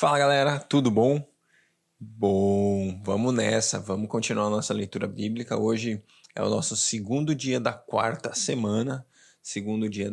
Fala galera, tudo bom? Bom, vamos nessa, vamos continuar a nossa leitura bíblica. Hoje é o nosso segundo dia da quarta semana, segundo dia.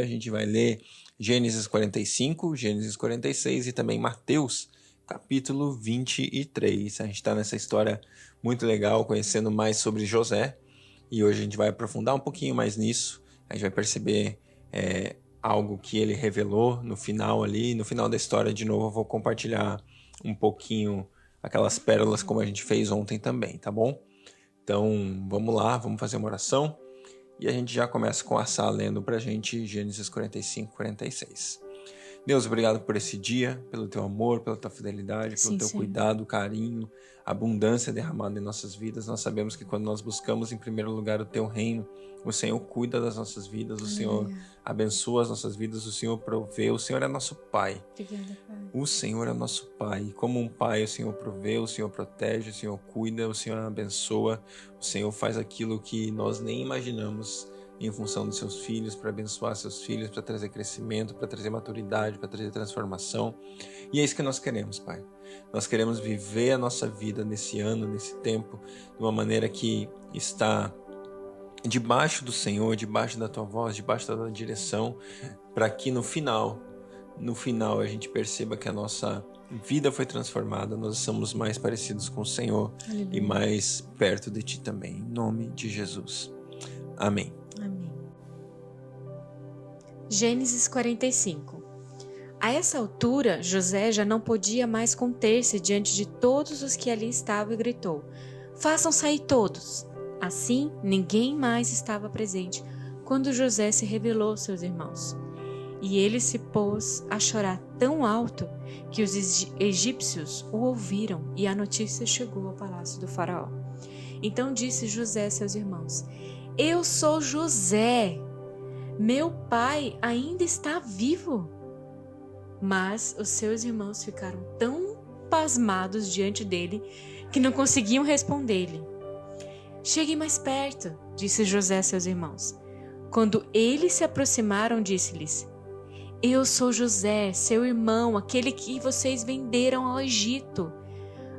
A gente vai ler Gênesis 45, Gênesis 46 e também Mateus, capítulo 23. A gente está nessa história muito legal, conhecendo mais sobre José, e hoje a gente vai aprofundar um pouquinho mais nisso. A gente vai perceber algo que ele revelou no final ali. No final da história, de novo, eu vou compartilhar um pouquinho aquelas pérolas como a gente fez ontem também, tá bom? Então, vamos lá, vamos fazer uma oração. E a gente já começa com a Sá lendo pra gente Gênesis 45, 46. Deus, obrigado por esse dia, pelo teu amor, pela tua fidelidade, pelo teu cuidado, carinho, abundância derramada em nossas vidas. Nós sabemos que quando nós buscamos em primeiro lugar o teu reino, o Senhor cuida das nossas vidas, o Senhor abençoa as nossas vidas, o Senhor provê, o Senhor é nosso Pai. O Senhor é nosso Pai. E como um Pai, o Senhor provê, o Senhor protege, o Senhor cuida, o Senhor abençoa, o Senhor faz aquilo que nós nem imaginamos em função dos seus filhos, para abençoar seus filhos, para trazer crescimento, para trazer maturidade, para trazer transformação. E é isso que nós queremos, Pai. Nós queremos viver a nossa vida nesse ano, nesse tempo, de uma maneira que está debaixo do Senhor, debaixo da tua voz, debaixo da tua direção, para que no final a gente perceba que a nossa vida foi transformada, nós somos mais parecidos com o Senhor. Aleluia. E mais perto de ti também, em nome de Jesus. Amém. Amém. Gênesis 45. A essa altura, José já não podia mais conter-se diante de todos os que ali estavam e gritou: "Façam sair todos!" Assim, ninguém mais estava presente quando José se revelou aos seus irmãos. E ele se pôs a chorar tão alto que os egípcios o ouviram, e a notícia chegou ao palácio do faraó. Então disse José a seus irmãos: "Eu sou José. Meu pai ainda está vivo." Mas os seus irmãos ficaram tão pasmados diante dele que não conseguiam responder-lhe. "Cheguem mais perto", disse José a seus irmãos. Quando eles se aproximaram, disse-lhes: "Eu sou José, seu irmão, aquele que vocês venderam ao Egito.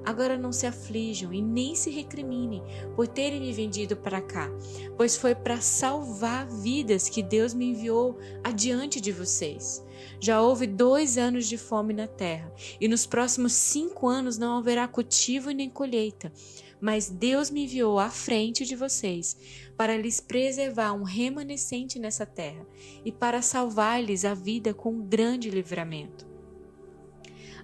Agora não se aflijam e nem se recriminem por terem me vendido para cá, pois foi para salvar vidas que Deus me enviou adiante de vocês. Já houve 2 anos de fome na terra, e nos próximos 5 anos não haverá cultivo nem colheita. Mas Deus me enviou à frente de vocês para lhes preservar um remanescente nessa terra e para salvar-lhes a vida com um grande livramento.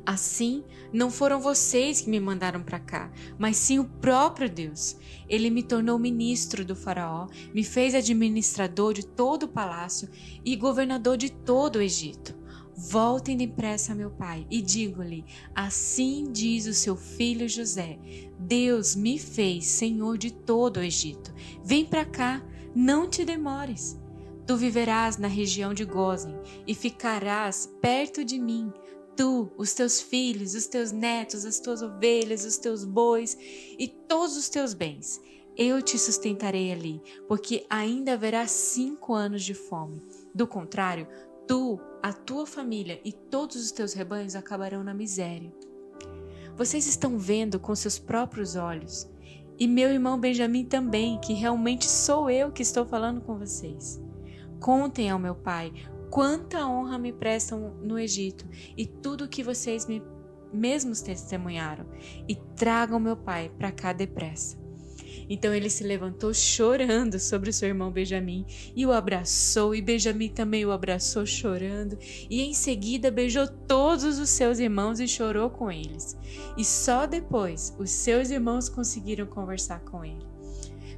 Assim, não foram vocês que me mandaram para cá, mas sim o próprio Deus. Ele me tornou ministro do faraó, me fez administrador de todo o palácio e governador de todo o Egito. Voltem depressa a meu pai e digam-lhe: assim diz o seu filho José, Deus me fez senhor de todo o Egito. Vem para cá, não te demores. Tu viverás na região de Gósen e ficarás perto de mim. Tu, os teus filhos, os teus netos, as tuas ovelhas, os teus bois e todos os teus bens. Eu te sustentarei ali, porque ainda haverá 5 anos de fome. Do contrário, tu, a tua família e todos os teus rebanhos acabarão na miséria. Vocês estão vendo com seus próprios olhos, e meu irmão Benjamim também, que realmente sou eu que estou falando com vocês. Contem ao meu pai quanta honra me prestam no Egito e tudo o que vocês mesmos testemunharam, e tragam meu pai para cá depressa." Então ele se levantou chorando sobre o seu irmão Benjamim e o abraçou, e Benjamim também o abraçou chorando, e em seguida beijou todos os seus irmãos e chorou com eles. E só depois os seus irmãos conseguiram conversar com ele.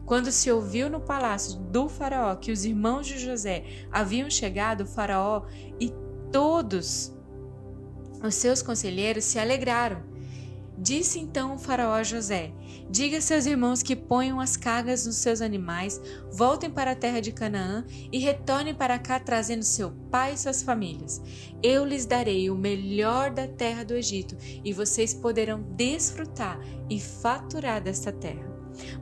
Quando se ouviu no palácio do faraó que os irmãos de José haviam chegado, o faraó e todos os seus conselheiros se alegraram. Disse então o faraó a José: "Diga a seus irmãos que ponham as cargas nos seus animais, voltem para a terra de Canaã e retornem para cá trazendo seu pai e suas famílias. Eu lhes darei o melhor da terra do Egito e vocês poderão desfrutar e faturar desta terra."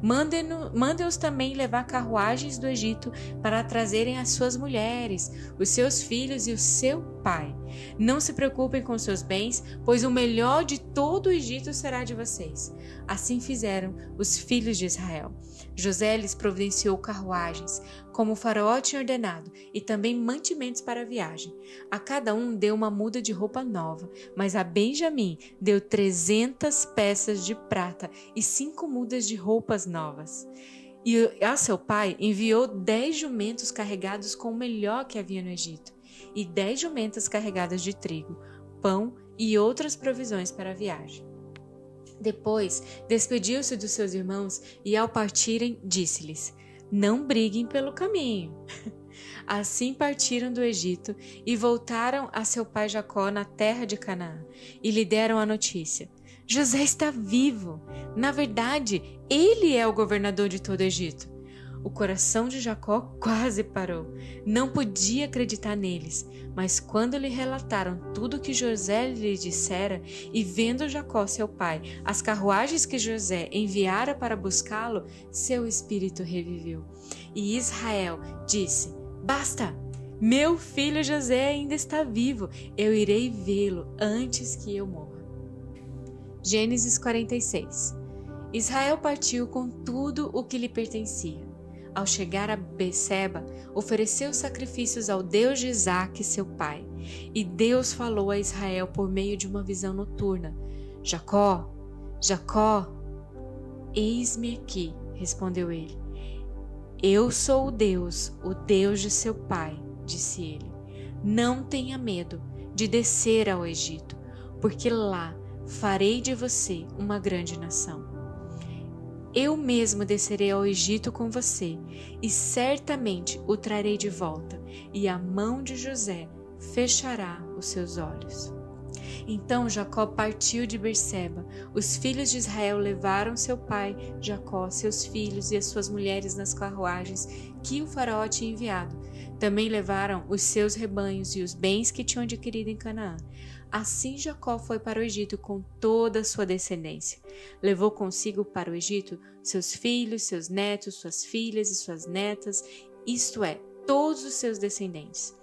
Mande-os também levar carruagens do Egito para trazerem as suas mulheres, os seus filhos e o seu pai. Não se preocupem com seus bens, pois o melhor de todo o Egito será de vocês. Assim fizeram os filhos de Israel. José lhes providenciou carruagens, como o faraó tinha ordenado, e também mantimentos para a viagem. A cada um deu uma muda de roupa nova, mas a Benjamim deu 300 peças de prata e 5 mudas de roupas novas. E a seu pai enviou 10 jumentos carregados com o melhor que havia no Egito, e 10 jumentas carregadas de trigo, pão e outras provisões para a viagem. Depois, despediu-se dos seus irmãos e, ao partirem, disse-lhes: não briguem pelo caminho. Assim partiram do Egito e voltaram a seu pai Jacó na terra de Canaã e lhe deram a notícia: José está vivo. Na verdade, ele é o governador de todo o Egito. O coração de Jacó quase parou. Não podia acreditar neles. Mas quando lhe relataram tudo o que José lhe dissera, e vendo Jacó, seu pai, as carruagens que José enviara para buscá-lo, seu espírito reviveu. E Israel disse: basta! Meu filho José ainda está vivo. Eu irei vê-lo antes que eu morra. Gênesis 46. Israel partiu com tudo o que lhe pertencia. Ao chegar a Beceba, ofereceu sacrifícios ao Deus de Isaque, seu pai. E Deus falou a Israel por meio de uma visão noturna: Jacó, Jacó. Eis-me aqui, respondeu ele. Eu sou o Deus de seu pai, disse ele. Não tenha medo de descer ao Egito, porque lá farei de você uma grande nação. Eu mesmo descerei ao Egito com você, e certamente o trarei de volta, e a mão de José fechará os seus olhos. Então Jacó partiu de Berseba. Os filhos de Israel levaram seu pai, Jacó, seus filhos e as suas mulheres nas carruagens que o faraó tinha enviado. Também levaram os seus rebanhos e os bens que tinham adquirido em Canaã. Assim Jacó foi para o Egito com toda a sua descendência. Levou consigo para o Egito seus filhos, seus netos, suas filhas e suas netas, isto é, todos os seus descendentes.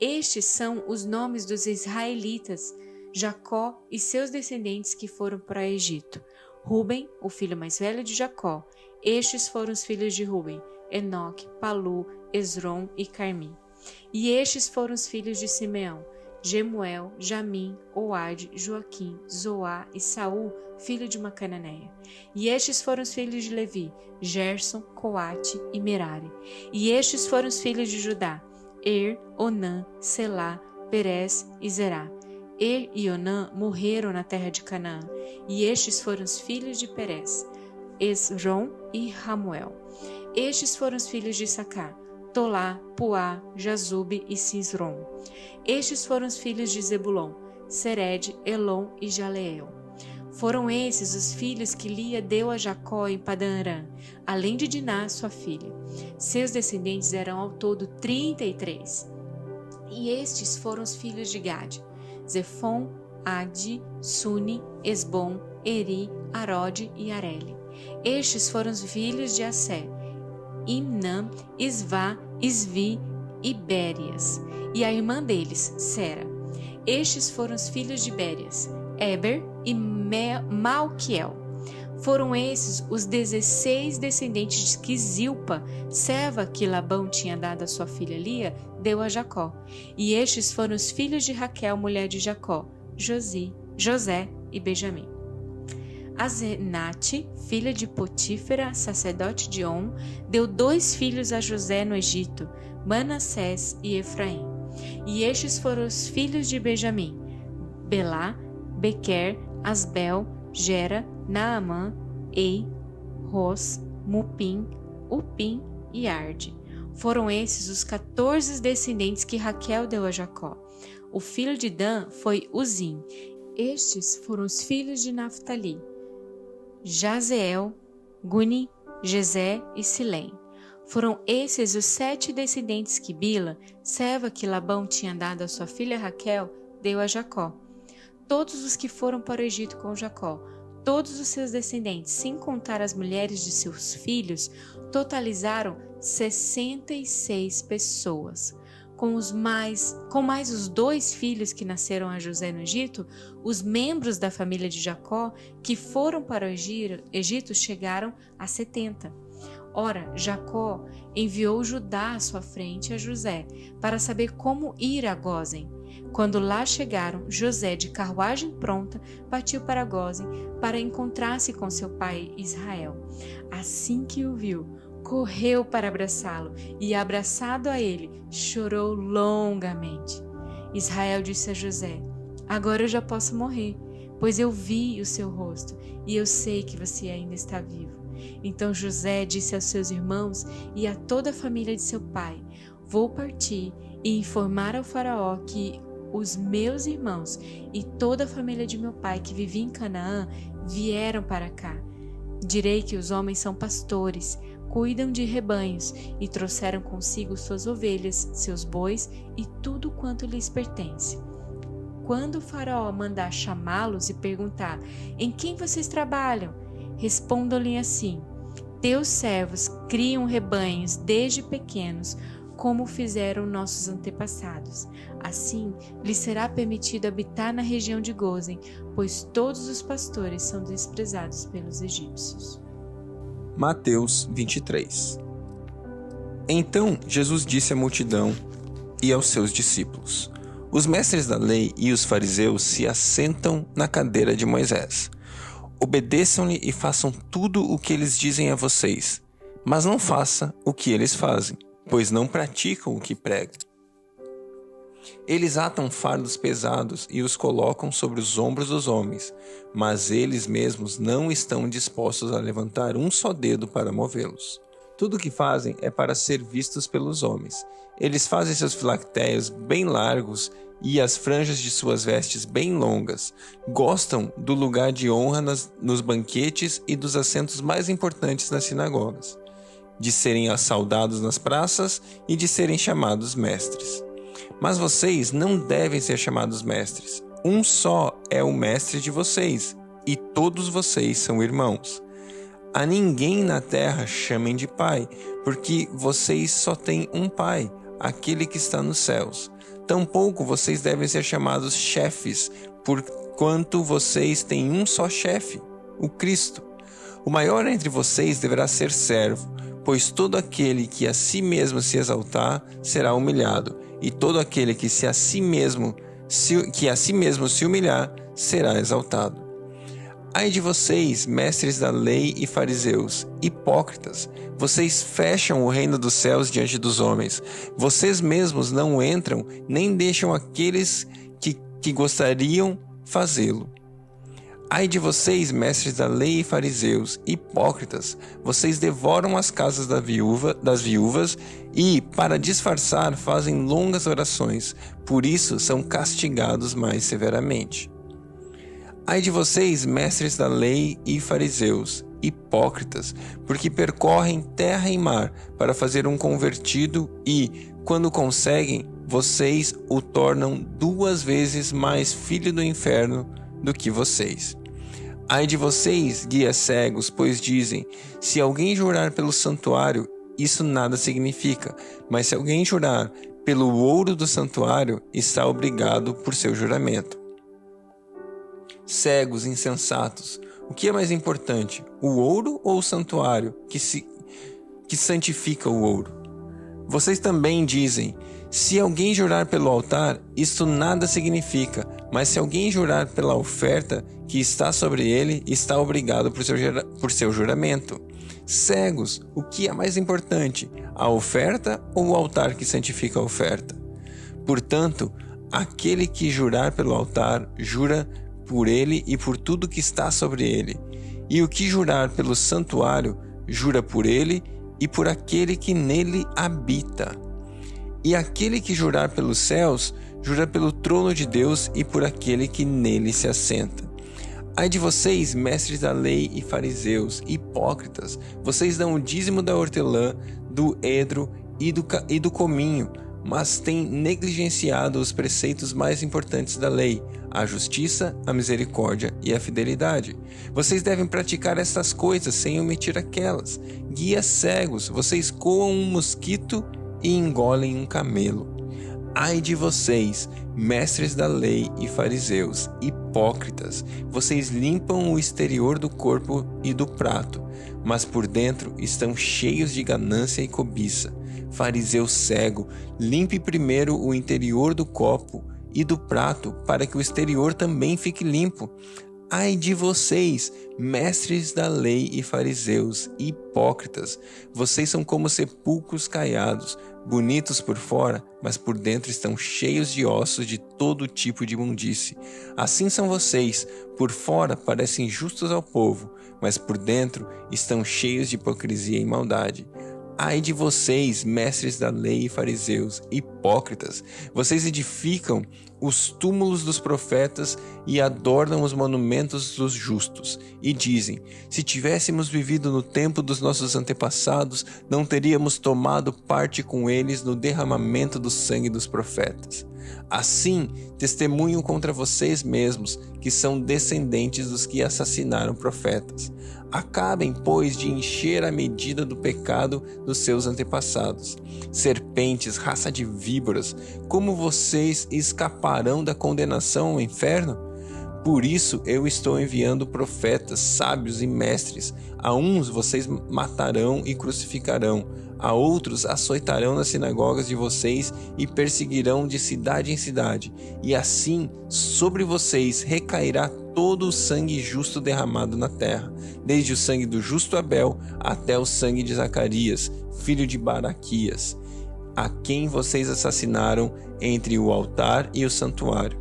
Estes são os nomes dos israelitas, Jacó e seus descendentes que foram para o Egito. Ruben, o filho mais velho de Jacó. Estes foram os filhos de Ruben: Enoque, Palu, Esrom e Carmi. E estes foram os filhos de Simeão: Gemuel, Jamim, Oade, Joaquim, Zoá e Saul, filho de uma cananeia. E estes foram os filhos de Levi: Gerson, Coate e Merari. E estes foram os filhos de Judá: Onã, Selá, Perez e Zerá. E Onã morreram na terra de Canaã. E estes foram os filhos de Perez: Esrom e Ramuel. Estes foram os filhos de Issacar: Tolá, Puá, Jazube e Cisrom. Estes foram os filhos de Zebulon: Sered, Elon e Jaleel. Foram esses os filhos que Lia deu a Jacó em Padã-Arã, além de Diná, sua filha. Seus descendentes eram ao todo 33. E estes foram os filhos de Gade: Zefon, Adi, Suni, Esbom, Eri, Arode e Areli. Estes foram os filhos de Assé: Imnã, Isvá, Isvi e Bérias, e a irmã deles, Sera. Estes foram os filhos de Bérias: Eber e Malquiel. Foram esses os 16 descendentes que Zilpa, serva que Labão tinha dado a sua filha Lia, deu a Jacó. E estes foram os filhos de Raquel, mulher de Jacó: José e Benjamim. Azenate, filha de Potífera, sacerdote de On, deu 2 filhos a José no Egito: Manassés e Efraim. E estes foram os filhos de Benjamim: Belá, Bequer, Asbel, Gera, Naamã, Ei, Ros, Mupim, Upim e Arde. Foram esses os 14 descendentes que Raquel deu a Jacó. O filho de Dan foi Uzim. Estes foram os filhos de Naphtali: Jazeel, Guni, Jezé e Silém. Foram esses os 7 descendentes que Bila, serva que Labão tinha dado a sua filha Raquel, deu a Jacó. Todos os que foram para o Egito com Jacó, todos os seus descendentes, sem contar as mulheres de seus filhos, totalizaram 66 pessoas. Com mais os 2 filhos que nasceram a José no Egito, os membros da família de Jacó que foram para o Egito chegaram a 70. Ora, Jacó enviou Judá à sua frente a José, para saber como ir a Gósen. Quando lá chegaram, José, de carruagem pronta, partiu para Gósen para encontrar-se com seu pai Israel. Assim que o viu, correu para abraçá-lo e, abraçado a ele, chorou longamente. Israel disse a José: agora eu já posso morrer, pois eu vi o seu rosto e eu sei que você ainda está vivo. Então José disse aos seus irmãos e a toda a família de seu pai: vou partir e informar ao faraó que os meus irmãos e toda a família de meu pai que vivia em Canaã vieram para cá. Direi que os homens são pastores, cuidam de rebanhos e trouxeram consigo suas ovelhas, seus bois e tudo quanto lhes pertence. Quando o faraó mandar chamá-los e perguntar: em quem vocês trabalham? Respondam-lhe assim: teus servos criam rebanhos desde pequenos, como fizeram nossos antepassados. Assim, lhes será permitido habitar na região de Gósen, pois todos os pastores são desprezados pelos egípcios. Mateus 23. Então Jesus disse à multidão e aos seus discípulos: os mestres da lei e os fariseus se assentam na cadeira de Moisés. Obedeçam-lhe e façam tudo o que eles dizem a vocês, mas não faça o que eles fazem, pois não praticam o que pregam. Eles atam fardos pesados e os colocam sobre os ombros dos homens, mas eles mesmos não estão dispostos a levantar um só dedo para movê-los. Tudo o que fazem é para ser vistos pelos homens. Eles fazem seus filactérios bem largos e as franjas de suas vestes bem longas. Gostam do lugar de honra nos banquetes e dos assentos mais importantes nas sinagogas, de serem saudados nas praças e de serem chamados mestres. Mas vocês não devem ser chamados mestres. Um só é o mestre de vocês, e todos vocês são irmãos. A ninguém na terra chamem de pai, porque vocês só têm um pai, aquele que está nos céus. Tampouco vocês devem ser chamados chefes, porquanto vocês têm um só chefe, o Cristo. O maior entre vocês deverá ser servo, pois todo aquele que a si mesmo se exaltar será humilhado, e todo aquele que a si mesmo se humilhar será exaltado. Ai de vocês, mestres da lei e fariseus, hipócritas! Vocês fecham o reino dos céus diante dos homens. Vocês mesmos não entram, nem deixam aqueles que gostariam fazê-lo. Ai de vocês, mestres da lei e fariseus, hipócritas! Vocês devoram as casas das viúvas e, para disfarçar, fazem longas orações. Por isso, são castigados mais severamente. Ai de vocês, mestres da lei e fariseus, hipócritas, porque percorrem terra e mar para fazer um convertido e, quando conseguem, vocês o tornam 2 vezes mais filho do inferno do que vocês. Ai de vocês, guias cegos, pois dizem: se alguém jurar pelo santuário, isso nada significa, mas se alguém jurar pelo ouro do santuário, está obrigado por seu juramento. Cegos, insensatos, o que é mais importante, o ouro ou o santuário que santifica o ouro? Vocês também dizem: se alguém jurar pelo altar, isto nada significa, mas se alguém jurar pela oferta que está sobre ele, está obrigado por seu juramento. Cegos, o que é mais importante, a oferta ou o altar que santifica a oferta? Portanto, aquele que jurar pelo altar, jura por ele e por tudo que está sobre ele. E o que jurar pelo santuário, jura por ele e por aquele que nele habita. E aquele que jurar pelos céus, jura pelo trono de Deus e por aquele que nele se assenta. Ai de vocês, mestres da lei e fariseus, hipócritas! Vocês dão o dízimo da hortelã, do edro e do cominho, mas têm negligenciado os preceitos mais importantes da lei, a justiça, a misericórdia e a fidelidade. Vocês devem praticar estas coisas sem omitir aquelas. Guias cegos, vocês coam um mosquito e engolem um camelo. Ai de vocês, mestres da lei e fariseus, hipócritas! Vocês limpam o exterior do corpo e do prato, mas por dentro estão cheios de ganância e cobiça. Fariseu cego, limpe primeiro o interior do copo e do prato, para que o exterior também fique limpo. Ai de vocês, mestres da lei e fariseus, hipócritas! Vocês são como sepulcros caiados, bonitos por fora, mas por dentro estão cheios de ossos de todo tipo de imundície. Assim são vocês, por fora parecem justos ao povo, mas por dentro estão cheios de hipocrisia e maldade. Ai de vocês, mestres da lei e fariseus, hipócritas! Vocês edificam os túmulos dos profetas e adornam os monumentos dos justos, e dizem: se tivéssemos vivido no tempo dos nossos antepassados, não teríamos tomado parte com eles no derramamento do sangue dos profetas. Assim, testemunham contra vocês mesmos, que são descendentes dos que assassinaram profetas. Acabem, pois, de encher a medida do pecado dos seus antepassados. Serpentes, raça de víboras, como vocês escaparão da condenação ao inferno? Por isso eu estou enviando profetas, sábios e mestres. A uns vocês matarão e crucificarão, a outros açoitarão nas sinagogas de vocês e perseguirão de cidade em cidade. E assim sobre vocês recairá todo o sangue justo derramado na terra, desde o sangue do justo Abel até o sangue de Zacarias, filho de Baraquias, a quem vocês assassinaram entre o altar e o santuário.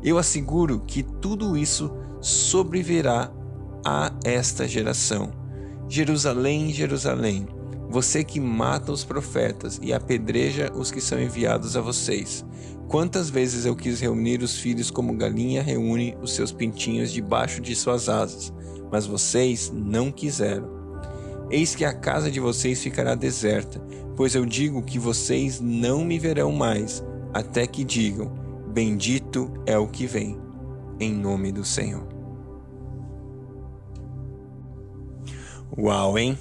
Eu asseguro que tudo isso sobrevirá a esta geração. Jerusalém, Jerusalém, você que mata os profetas e apedreja os que são enviados a vocês. Quantas vezes eu quis reunir os filhos como galinha reúne os seus pintinhos debaixo de suas asas, mas vocês não quiseram. Eis que a casa de vocês ficará deserta, pois eu digo que vocês não me verão mais, até que digam: bendito é o que vem, em nome do Senhor. Uau, hein?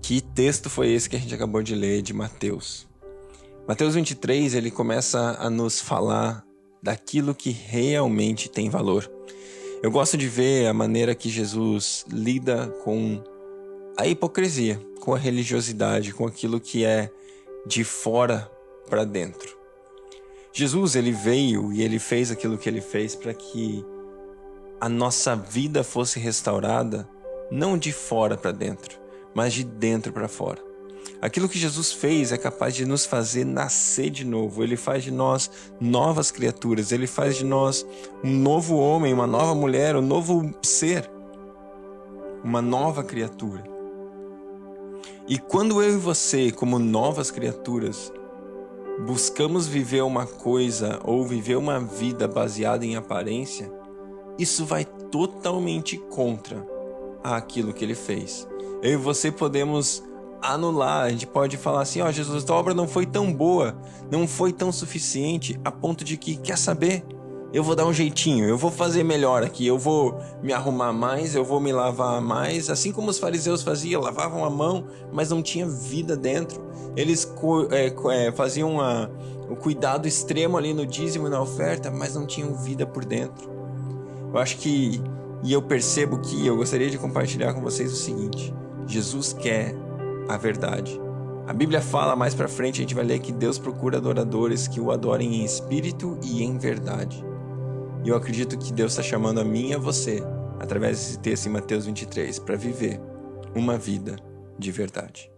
Que texto foi esse que a gente acabou de ler de Mateus? Mateus 23, ele começa a nos falar daquilo que realmente tem valor. Eu gosto de ver a maneira que Jesus lida com a hipocrisia, com a religiosidade, com aquilo que é de fora para dentro. Jesus, ele veio e ele fez aquilo que ele fez para que a nossa vida fosse restaurada, não de fora para dentro, mas de dentro para fora. Aquilo que Jesus fez é capaz de nos fazer nascer de novo. Ele faz de nós novas criaturas. Ele faz de nós um novo homem, uma nova mulher, um novo ser, uma nova criatura. E quando eu e você, como novas criaturas, buscamos viver uma coisa ou viver uma vida baseada em aparência, isso vai totalmente contra aquilo que ele fez. Eu e você podemos anular, a gente pode falar assim: Jesus, tua obra não foi tão boa, não foi tão suficiente, a ponto de que, quer saber? Eu vou dar um jeitinho, eu vou fazer melhor aqui, eu vou me arrumar mais, eu vou me lavar mais, assim como os fariseus faziam, lavavam a mão, mas não tinha vida dentro. Eles faziam o cuidado extremo ali no dízimo e na oferta, mas não tinham vida por dentro. Eu acho que, e eu percebo que eu gostaria de compartilhar com vocês o seguinte: Jesus quer a verdade. A Bíblia fala mais pra frente, a gente vai ler que Deus procura adoradores que o adorem em espírito e em verdade. E eu acredito que Deus está chamando a mim e a você, através desse texto em Mateus 23, para viver uma vida de verdade.